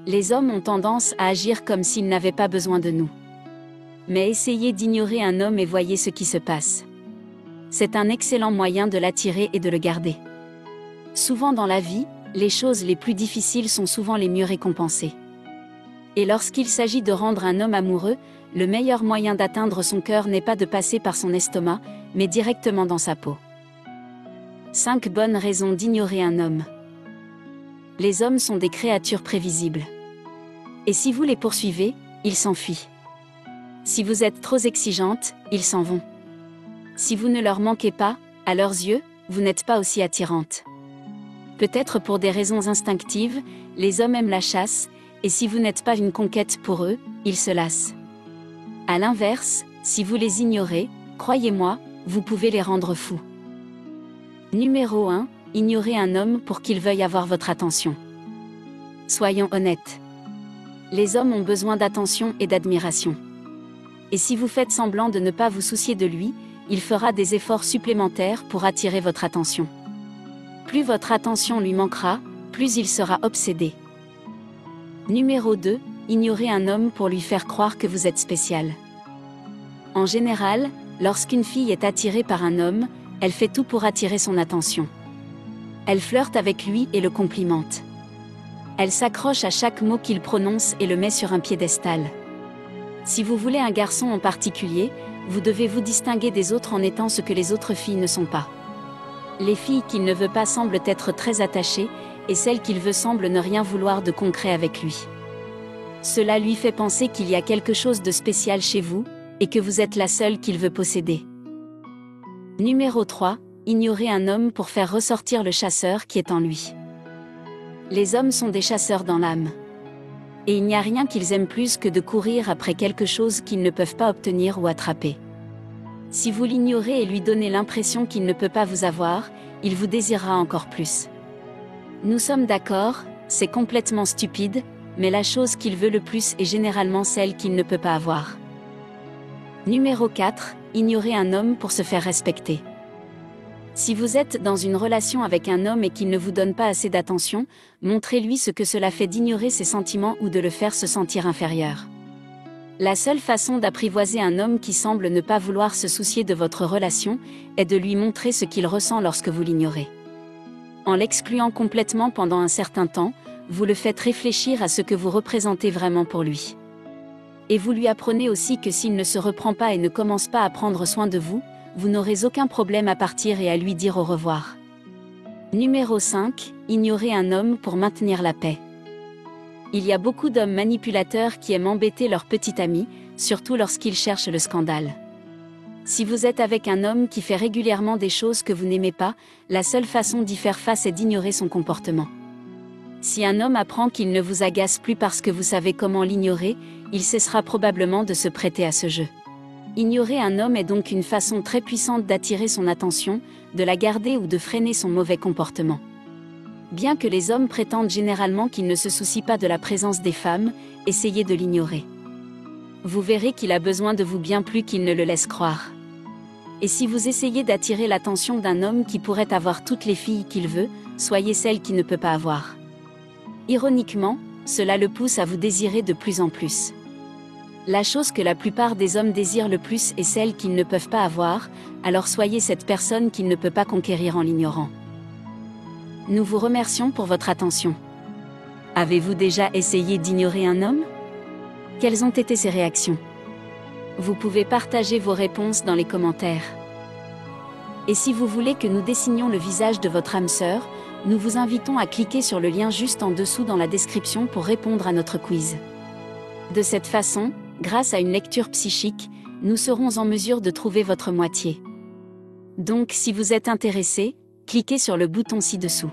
Les hommes ont tendance à agir comme s'ils n'avaient pas besoin de nous. Mais essayez d'ignorer un homme et voyez ce qui se passe. C'est un excellent moyen de l'attirer et de le garder. Souvent dans la vie, les choses les plus difficiles sont souvent les mieux récompensées. Et lorsqu'il s'agit de rendre un homme amoureux, le meilleur moyen d'atteindre son cœur n'est pas de passer par son estomac, mais directement dans sa peau. 5 bonnes raisons d'ignorer un homme. Les hommes sont des créatures prévisibles. Et si vous les poursuivez, ils s'enfuient. Si vous êtes trop exigeante, ils s'en vont. Si vous ne leur manquez pas, à leurs yeux, vous n'êtes pas aussi attirante. Peut-être pour des raisons instinctives, les hommes aiment la chasse, et si vous n'êtes pas une conquête pour eux, ils se lassent. À l'inverse, si vous les ignorez, croyez-moi, vous pouvez les rendre fous. Numéro 1. Ignorez un homme pour qu'il veuille avoir votre attention. Soyons honnêtes. Les hommes ont besoin d'attention et d'admiration. Et si vous faites semblant de ne pas vous soucier de lui, il fera des efforts supplémentaires pour attirer votre attention. Plus votre attention lui manquera, plus il sera obsédé. Numéro 2. Ignorez un homme pour lui faire croire que vous êtes spécial. En général, lorsqu'une fille est attirée par un homme, elle fait tout pour attirer son attention. Elle flirte avec lui et le complimente. Elle s'accroche à chaque mot qu'il prononce et le met sur un piédestal. Si vous voulez un garçon en particulier, vous devez vous distinguer des autres en étant ce que les autres filles ne sont pas. Les filles qu'il ne veut pas semblent être très attachées, et celles qu'il veut semblent ne rien vouloir de concret avec lui. Cela lui fait penser qu'il y a quelque chose de spécial chez vous, et que vous êtes la seule qu'il veut posséder. Numéro 3. Ignorez un homme pour faire ressortir le chasseur qui est en lui. Les hommes sont des chasseurs dans l'âme. Et il n'y a rien qu'ils aiment plus que de courir après quelque chose qu'ils ne peuvent pas obtenir ou attraper. Si vous l'ignorez et lui donnez l'impression qu'il ne peut pas vous avoir, il vous désirera encore plus. Nous sommes d'accord, c'est complètement stupide, mais la chose qu'il veut le plus est généralement celle qu'il ne peut pas avoir. Numéro 4. Ignorez un homme pour se faire respecter. Si vous êtes dans une relation avec un homme et qu'il ne vous donne pas assez d'attention, montrez-lui ce que cela fait d'ignorer ses sentiments ou de le faire se sentir inférieur. La seule façon d'apprivoiser un homme qui semble ne pas vouloir se soucier de votre relation est de lui montrer ce qu'il ressent lorsque vous l'ignorez. En l'excluant complètement pendant un certain temps, vous le faites réfléchir à ce que vous représentez vraiment pour lui. Et vous lui apprenez aussi que s'il ne se reprend pas et ne commence pas à prendre soin de vous, vous n'aurez aucun problème à partir et à lui dire au revoir. Numéro 5. Ignorez un homme pour maintenir la paix. Il y a beaucoup d'hommes manipulateurs qui aiment embêter leur petit ami, surtout lorsqu'ils cherchent le scandale. Si vous êtes avec un homme qui fait régulièrement des choses que vous n'aimez pas, la seule façon d'y faire face est d'ignorer son comportement. Si un homme apprend qu'il ne vous agace plus parce que vous savez comment l'ignorer, il cessera probablement de se prêter à ce jeu. Ignorer un homme est donc une façon très puissante d'attirer son attention, de la garder ou de freiner son mauvais comportement. Bien que les hommes prétendent généralement qu'ils ne se soucient pas de la présence des femmes, essayez de l'ignorer. Vous verrez qu'il a besoin de vous bien plus qu'il ne le laisse croire. Et si vous essayez d'attirer l'attention d'un homme qui pourrait avoir toutes les filles qu'il veut, soyez celle qu'il ne peut pas avoir. Ironiquement, cela le pousse à vous désirer de plus en plus. La chose que la plupart des hommes désirent le plus est celle qu'ils ne peuvent pas avoir, alors soyez cette personne qu'il ne peut pas conquérir en l'ignorant. Nous vous remercions pour votre attention. Avez-vous déjà essayé d'ignorer un homme? Quelles ont été ses réactions? Vous pouvez partager vos réponses dans les commentaires. Et si vous voulez que nous dessinions le visage de votre âme sœur, nous vous invitons à cliquer sur le lien juste en dessous dans la description pour répondre à notre quiz. De cette façon, grâce à une lecture psychique, nous serons en mesure de trouver votre moitié. Donc si vous êtes intéressé, cliquez sur le bouton ci-dessous.